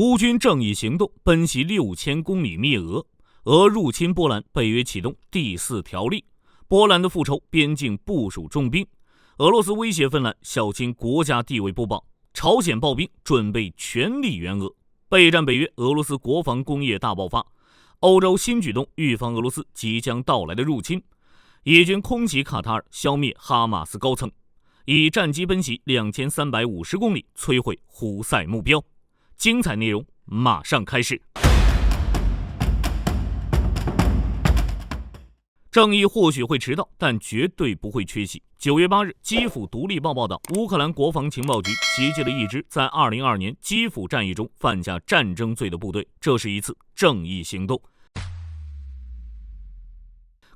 乌军正义行动奔袭6000公里灭俄，俄入侵波兰，北约启动第4条例，波兰的复仇，边境部署重兵，俄罗斯威胁芬兰小心国家地位不保，朝鲜暴兵准备全力援俄，备战北约，俄罗斯国防工业大爆发，欧洲新举动预防俄罗斯即将到来的入侵，以军空袭卡塔尔，消灭哈马斯高层，以战机奔袭2350公里摧毁胡塞目标。精彩内容马上开始。正义或许会迟到，但绝对不会缺席。9月8日，基辅独立报报道，乌克兰国防情报局袭击了一支在2022年基辅战役中犯下战争罪的部队，这是一次正义行动。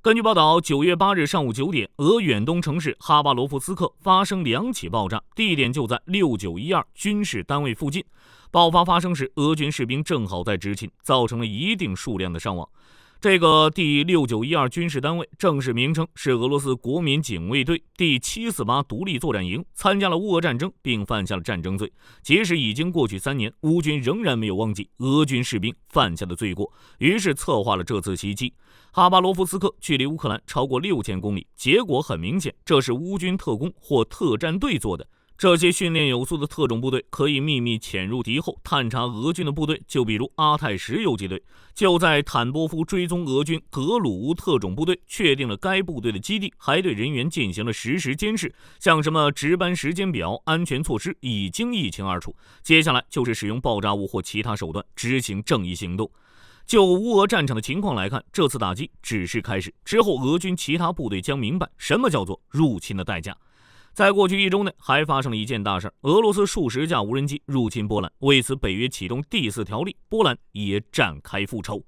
根据报道，9月8日上午9点，俄远东城市哈巴罗夫斯克发生2起爆炸，地点就在6912军事单位附近。爆发生时，俄军士兵正好在执勤，造成了一定数量的伤亡。这个第6912军事单位正式名称是俄罗斯国民警卫队第748独立作战营，参加了乌俄战争并犯下了战争罪。即使已经过去3年，乌军仍然没有忘记俄军士兵犯下的罪过，于是策划了这次袭击。哈巴罗夫斯克距离乌克兰超过6000公里，结果很明显，这是乌军特工或特战队做的。这些训练有素的特种部队可以秘密潜入敌后，探查俄军的部队，就比如阿泰什游击队，就在坦波夫追踪俄军格鲁乌特种部队，确定了该部队的基地，还对人员进行了实时监视，像什么值班时间表、安全措施已经一清二楚。接下来就是使用爆炸物或其他手段执行正义行动。就乌俄战场的情况来看，这次打击只是开始，之后俄军其他部队将明白什么叫做入侵的代价。在过去1周内，还发生了一件大事，俄罗斯数十架无人机入侵波兰，为此北约启动第4条例，波兰也展开复仇。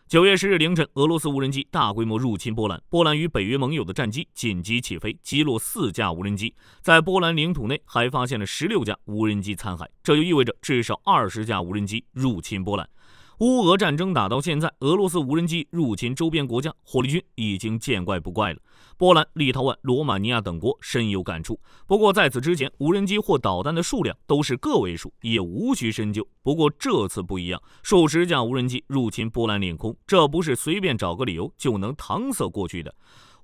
9月10日凌晨，俄罗斯无人机大规模入侵波兰，波兰与北约盟友的战机紧急起飞，击落4架无人机，在波兰领土内还发现了16架无人机残骸，这就意味着至少20架无人机入侵波兰。乌俄战争打到现在，俄罗斯无人机入侵周边国家，火力军已经见怪不怪了。波兰、立陶宛、罗马尼亚等国深有感触。不过在此之前，无人机或导弹的数量都是个位数，也无需深究。不过这次不一样，数十架无人机入侵波兰领空，这不是随便找个理由就能搪塞过去的。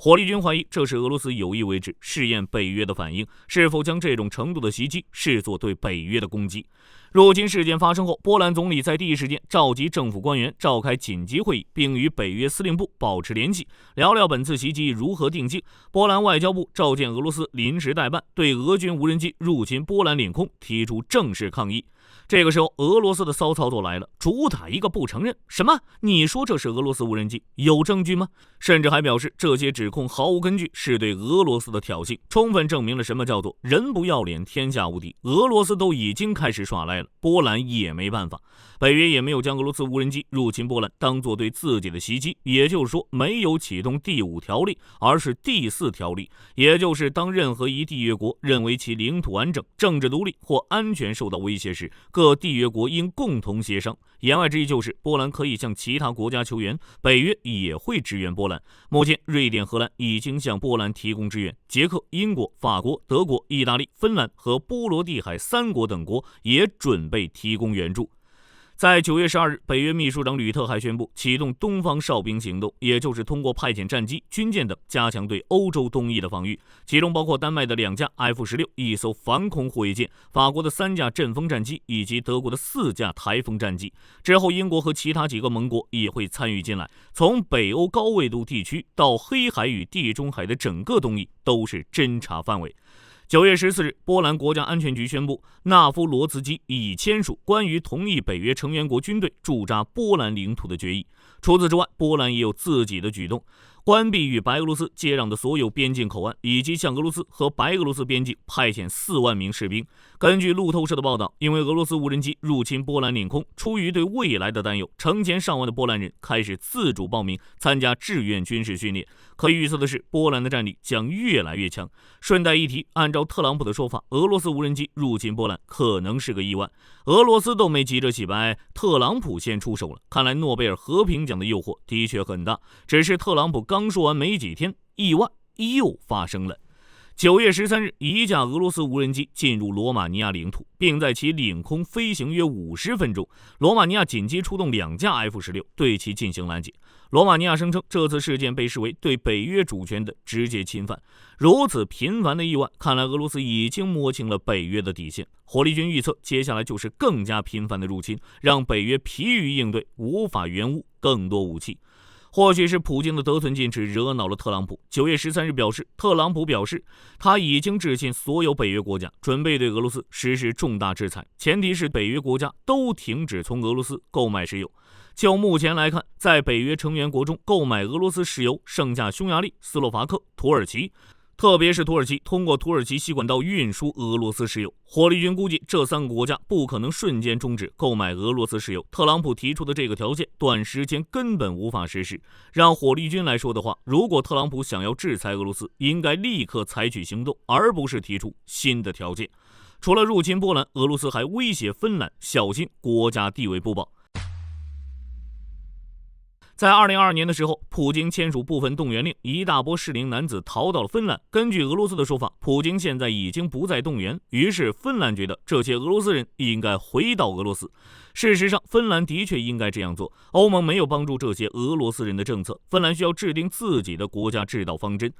火力军怀疑这是俄罗斯有意为之，试验北约的反应，是否将这种程度的袭击视作对北约的攻击。入侵事件发生后，波兰总理在第一时间召集政府官员召开紧急会议，并与北约司令部保持联系，聊聊本次袭击如何定性。波兰外交部召见俄罗斯临时代办，对俄军无人机入侵波兰领空提出正式抗议。这个时候，俄罗斯的骚操作来了，主打一个不承认。什么？你说这是俄罗斯无人机，有证据吗？甚至还表示这些指控毫无根据，是对俄罗斯的挑衅，充分证明了什么叫做人不要脸，天下无敌。俄罗斯都已经开始耍赖了，波兰也没办法。北约也没有将俄罗斯无人机入侵波兰当作对自己的袭击，也就是说没有启动第5条例，而是第4条例，也就是当任何一缔约国认为其领土完整、政治独立或安全受到威胁时，各缔约国应共同协商。言外之意就是波兰可以向其他国家求援，北约也会支援波兰。目前瑞典、荷兰已经向波兰提供支援，捷克、英国、法国、德国、意大利、芬兰和波罗的海3国等国也准备提供援助。在9月12日，北约秘书长吕特还宣布启动东方哨兵行动，也就是通过派遣战机、军舰等加强对欧洲东翼的防御，其中包括丹麦的2架 F-16、1艘反恐护卫舰、法国的3架阵风战机以及德国的4架台风战机。之后，英国和其他几个盟国也会参与进来。从北欧高纬度地区到黑海与地中海的整个东翼都是侦察范围。9月14日，波兰国家安全局宣布，纳夫罗茨基已签署关于同意北约成员国军队驻扎波兰领土的决议。除此之外，波兰也有自己的举动，关闭与白俄罗斯接壤的所有边境口岸，以及向俄罗斯和白俄罗斯边境派遣4万名士兵。根据路透社的报道，因为俄罗斯无人机入侵波兰领空，出于对未来的担忧，成千上万的波兰人开始自主报名参加志愿军事训练。可以预测的是，波兰的战力将越来越强。顺带一提，按照特朗普的说法，俄罗斯无人机入侵波兰可能是个意外。俄罗斯都没急着洗白，特朗普先出手了。看来诺贝尔和平奖的诱惑的确很大，只是特朗普刚说完没几天，意外又发生了。9月13日，一架俄罗斯无人机进入罗马尼亚领土，并在其领空飞行约50分钟。罗马尼亚紧急出动2架 F-16对其进行拦截。罗马尼亚声称，这次事件被视为对北约主权的直接侵犯。如此频繁的意外，看来俄罗斯已经摸清了北约的底线。火力军预测，接下来就是更加频繁的入侵，让北约疲于应对，无法援乌更多武器。或许是普京的得寸进尺惹恼了特朗普。9月13日表示，特朗普表示他已经致信所有北约国家，准备对俄罗斯实施重大制裁，前提是北约国家都停止从俄罗斯购买石油。就目前来看，在北约成员国中购买俄罗斯石油剩下匈牙利、斯洛伐克、土耳其。特别是土耳其通过土耳其西管道运输俄罗斯石油，火力军估计这3个国家不可能瞬间终止购买俄罗斯石油。特朗普提出的这个条件，短时间根本无法实施。让火力军来说的话，如果特朗普想要制裁俄罗斯，应该立刻采取行动，而不是提出新的条件。除了入侵波兰，俄罗斯还威胁芬兰，小心国家地位不保。在2022年的时候，普京签署部分动员令，一大波适龄男子逃到了芬兰。根据俄罗斯的说法，普京现在已经不再动员，于是芬兰觉得这些俄罗斯人应该回到俄罗斯。事实上，芬兰的确应该这样做。欧盟没有帮助这些俄罗斯人的政策，芬兰需要制定自己的国家指导方针。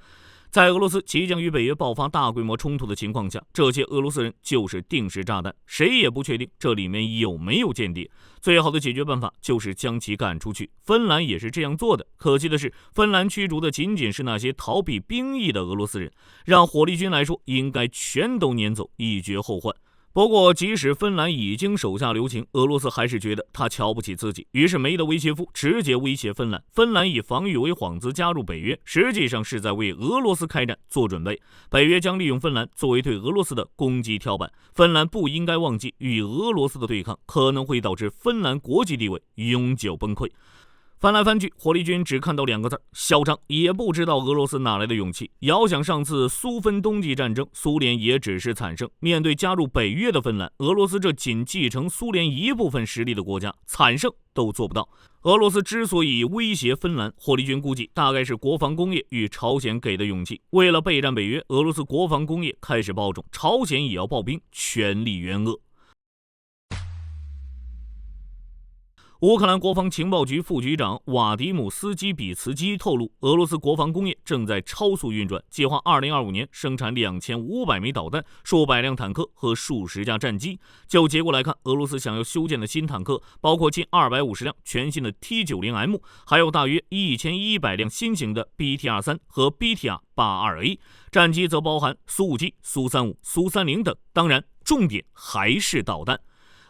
在俄罗斯即将与北约爆发大规模冲突的情况下，这些俄罗斯人就是定时炸弹，谁也不确定这里面有没有间谍。最好的解决办法就是将其赶出去。芬兰也是这样做的。可惜的是，芬兰驱逐的仅仅是那些逃避兵役的俄罗斯人，让火力军来说，应该全都撵走，以绝后患。不过，即使芬兰已经手下留情，俄罗斯还是觉得他瞧不起自己，于是梅德韦切夫直接威胁芬兰。芬兰以防御为幌子加入北约，实际上是在为俄罗斯开战做准备。北约将利用芬兰作为对俄罗斯的攻击跳板。芬兰不应该忘记，与俄罗斯的对抗可能会导致芬兰国际地位永久崩溃。翻来翻去，火力军只看到2个字：嚣张。也不知道俄罗斯哪来的勇气。遥想上次苏芬冬季战争，苏联也只是惨胜。面对加入北约的芬兰，俄罗斯这仅继承苏联一部分实力的国家，惨胜都做不到。俄罗斯之所以威胁芬兰，火力军估计大概是国防工业与朝鲜给的勇气。为了备战北约，俄罗斯国防工业开始爆种，朝鲜也要爆兵，全力援俄。乌克兰国防情报局副局长瓦迪姆斯基比茨基透露，俄罗斯国防工业正在超速运转，计划2025年生产2500枚导弹、数百辆坦克和数十架战机。就结果来看，俄罗斯想要修建的新坦克包括近250辆全新的 T90M， 还有大约1100辆新型的 BTR-3 和 BTR-82A， 战机则包含苏57、苏35、苏30等。当然，重点还是导弹。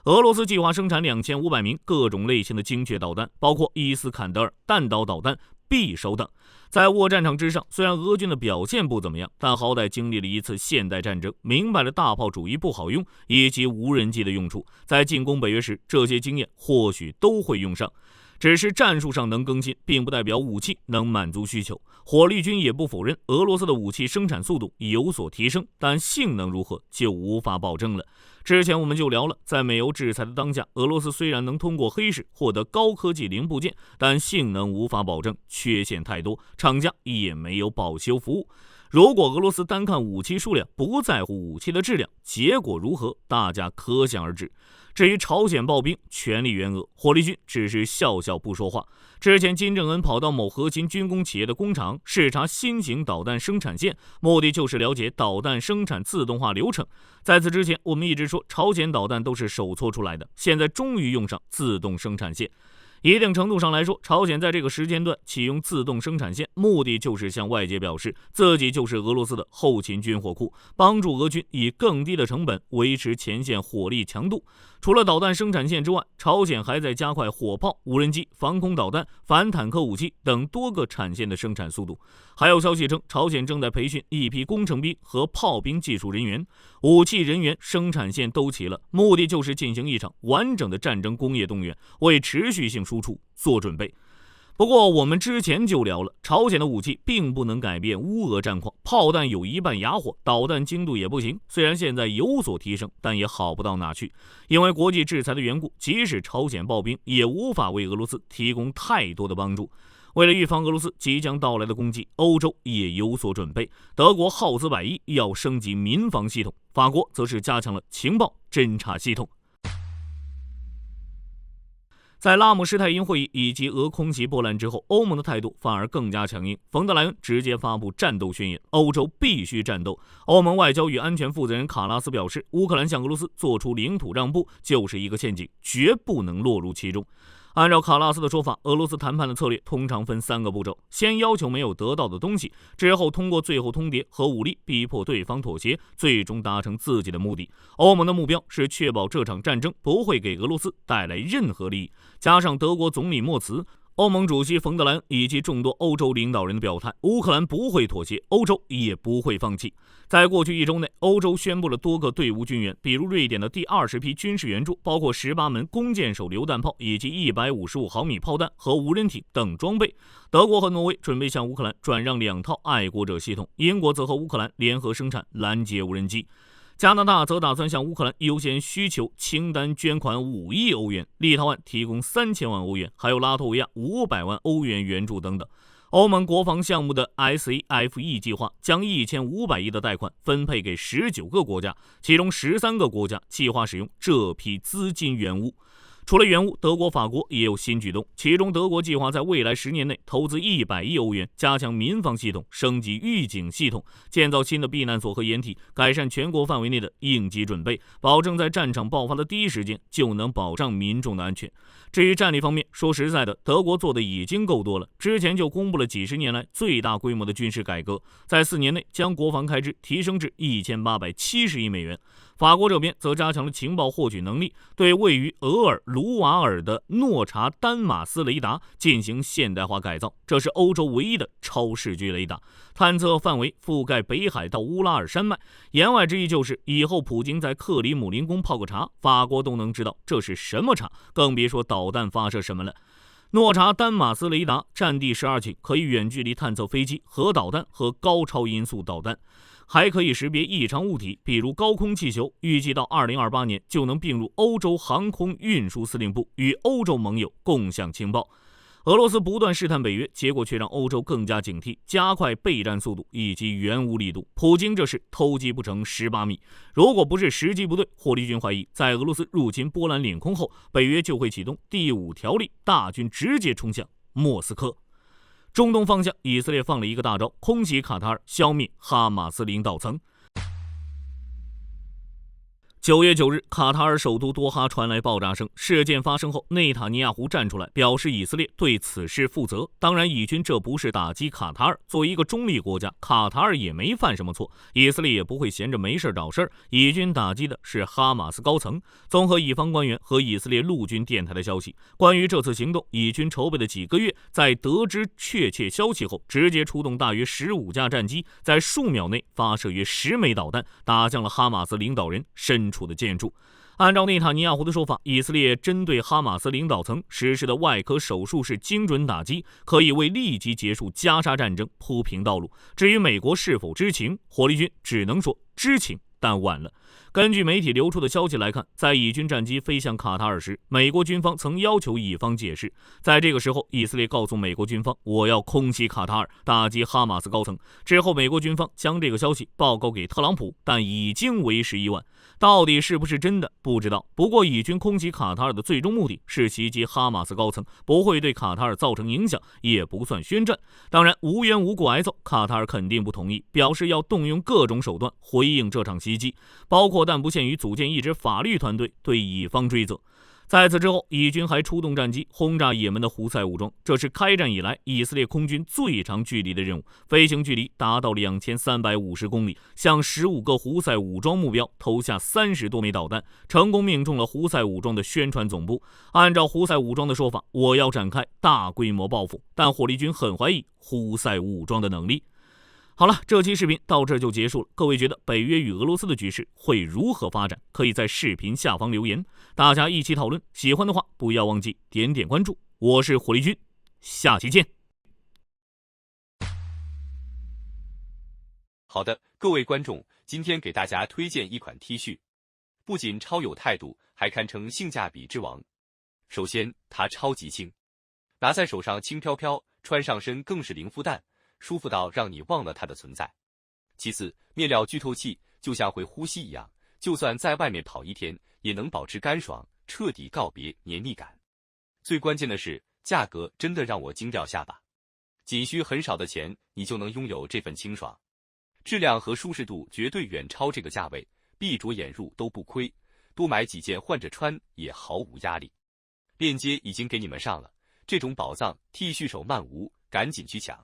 俄罗斯计划生产2500名各种类型的精确导弹，包括伊斯坎德尔、弹道导弹、匕首等。在沃战场之上，虽然俄军的表现不怎么样，但好歹经历了一次现代战争，明白了大炮主义不好用，以及无人机的用处。在进攻北约时，这些经验或许都会用上。只是战术上能更新，并不代表武器能满足需求。火力军也不否认俄罗斯的武器生产速度有所提升，但性能如何就无法保证了。之前我们就聊了，在美欧制裁的当下，俄罗斯虽然能通过黑市获得高科技零部件，但性能无法保证，缺陷太多，厂家也没有保修服务。如果俄罗斯单看武器数量，不在乎武器的质量，结果如何，大家可想而知。至于朝鲜暴兵全力援俄，火力军只是笑笑不说话。之前金正恩跑到某核心军工企业的工厂视察新型导弹生产线，目的就是了解导弹生产自动化流程。在此之前，我们一直说朝鲜导弹都是手搓出来的，现在终于用上自动生产线。一定程度上来说，朝鲜在这个时间段启用自动生产线，目的就是向外界表示自己就是俄罗斯的后勤军火库，帮助俄军以更低的成本维持前线火力强度。除了导弹生产线之外，朝鲜还在加快火炮、无人机、防空导弹、反坦克武器等多个产线的生产速度。还有消息称，朝鲜正在培训一批工程兵和炮兵技术人员，武器人员生产线都齐了，目的就是进行一场完整的战争工业动员，为持续性输出做准备。不过我们之前就聊了，朝鲜的武器并不能改变乌俄战况，炮弹有一半哑火，导弹精度也不行。虽然现在有所提升，但也好不到哪去。因为国际制裁的缘故，即使朝鲜暴兵也无法为俄罗斯提供太多的帮助。为了预防俄罗斯即将到来的攻击，欧洲也有所准备。德国耗资百亿要升级民防系统，法国则是加强了情报侦察系统。在拉姆施泰因会议以及俄空袭波兰之后，欧盟的态度反而更加强硬。冯德莱恩直接发布战斗宣言，欧洲必须战斗。欧盟外交与安全负责人卡拉斯表示，乌克兰向俄罗斯做出领土让步就是一个陷阱，绝不能落入其中。按照卡拉斯的说法，俄罗斯谈判的策略通常分3个步骤：先要求没有得到的东西，之后通过最后通牒和武力逼迫对方妥协，最终达成自己的目的。欧盟的目标是确保这场战争不会给俄罗斯带来任何利益。加上德国总理默茨、欧盟主席冯德莱恩以及众多欧洲领导人的表态，乌克兰不会妥协，欧洲也不会放弃。在过去1周内，欧洲宣布了多个队伍军援，比如瑞典的第20批军事援助，包括18门弓箭手榴弹炮以及155毫米炮弹和无人艇等装备。德国和挪威准备向乌克兰转让2套爱国者系统，英国则和乌克兰联合生产拦截无人机。加拿大则打算向乌克兰优先需求清单捐款5亿欧元，立陶宛提供3000万欧元，还有拉脱维亚500万欧元援助等等。欧盟国防项目的 SAFE 计划将1500亿的贷款分配给19个国家，其中13个国家计划使用这批资金援乌。除了援乌，德国、法国也有新举动，其中德国计划在未来10年内投资100亿欧元，加强民防系统，升级预警系统，建造新的避难所和掩体，改善全国范围内的应急准备，保证在战场爆发的第一时间就能保障民众的安全。至于战力方面，说实在的，德国做的已经够多了，之前就公布了几10年来最大规模的军事改革，在4年内将国防开支提升至1870亿美元。法国这边则加强了情报获取能力，对位于俄尔卢瓦尔的诺查丹马斯雷达进行现代化改造，这是欧洲唯一的超视距雷达，探测范围覆盖北海到乌拉尔山脉。言外之意就是，以后普京在克里姆林宫泡个茶，法国都能知道这是什么茶，更别说导弹发射什么了。诺查丹马斯雷达占地12顷，可以远距离探测飞机、核导弹和高超音速导弹，还可以识别异常物体，比如高空气球。预计到2028年就能并入欧洲航空运输司令部，与欧洲盟友共享情报。俄罗斯不断试探北约，结果却让欧洲更加警惕，加快备战速度以及援乌力度。普京这是偷鸡不成蚀把米，如果不是时机不对，霍立军怀疑，在俄罗斯入侵波兰领空后，北约就会启动第5条例，大军直接冲向莫斯科。中东方向，以色列放了一个大招，空袭卡塔尔，消灭哈马斯领导层。9月9日，卡塔尔首都多哈传来爆炸声。事件发生后，内塔尼亚胡站出来表示以色列对此事负责。当然，以军这不是打击卡塔尔，作为一个中立国家，卡塔尔也没犯什么错，以色列也不会闲着没事找事儿。以军打击的是哈马斯高层。综合以方官员和以色列陆军电台的消息，关于这次行动，以军筹备了几个月，在得知确切消息后，直接出动大约15架战机，在数秒内发射约10枚导弹，打向了哈马斯领导人身处的建筑。按照内塔尼亚胡的说法，以色列针对哈马斯领导层实施的外科手术式精准打击，可以为立即结束加沙战争铺平道路。至于美国是否知情，火力军只能说知情，但晚了。根据媒体流出的消息来看，在以军战机飞向卡塔尔时，美国军方曾要求以方解释。在这个时候，以色列告诉美国军方，我要空袭卡塔尔，打击哈马斯高层。之后，美国军方将这个消息报告给特朗普，但已经为时已晚。到底是不是真的不知道。不过，以军空袭卡塔尔的最终目的是袭击哈马斯高层，不会对卡塔尔造成影响，也不算宣战。当然，无缘无故挨揍，卡塔尔肯定不同意，表示要动用各种手段回应这场袭击，包括但不限于组建一支法律团队对以方追责。在此之后，以军还出动战机轰炸也门的胡塞武装，这是开战以来以色列空军最长距离的任务，飞行距离达到2350公里，向15个胡塞武装目标投下30多枚导弹，成功命中了胡塞武装的宣传总部。按照胡塞武装的说法，我要展开大规模报复，但火力军很怀疑胡塞武装的能力。好了，这期视频到这就结束了。各位觉得北约与俄罗斯的局势会如何发展？可以在视频下方留言，大家一起讨论。喜欢的话，不要忘记点点关注。我是火力军，下期见。好的，各位观众，今天给大家推荐一款 T 恤，不仅超有态度，还堪称性价比之王。首先，它超级轻，拿在手上轻飘飘，穿上身更是零负担，舒服到让你忘了它的存在。其次，面料剧透气就像会呼吸一样，就算在外面跑一天，也能保持干爽，彻底告别黏腻感。最关键的是，价格真的让我惊掉下巴，仅需很少的钱，你就能拥有这份清爽。质量和舒适度绝对远超这个价位，闭着眼入都不亏，多买几件换着穿也毫无压力。链接已经给你们上了，这种宝藏 T 恤手慢无，赶紧去抢。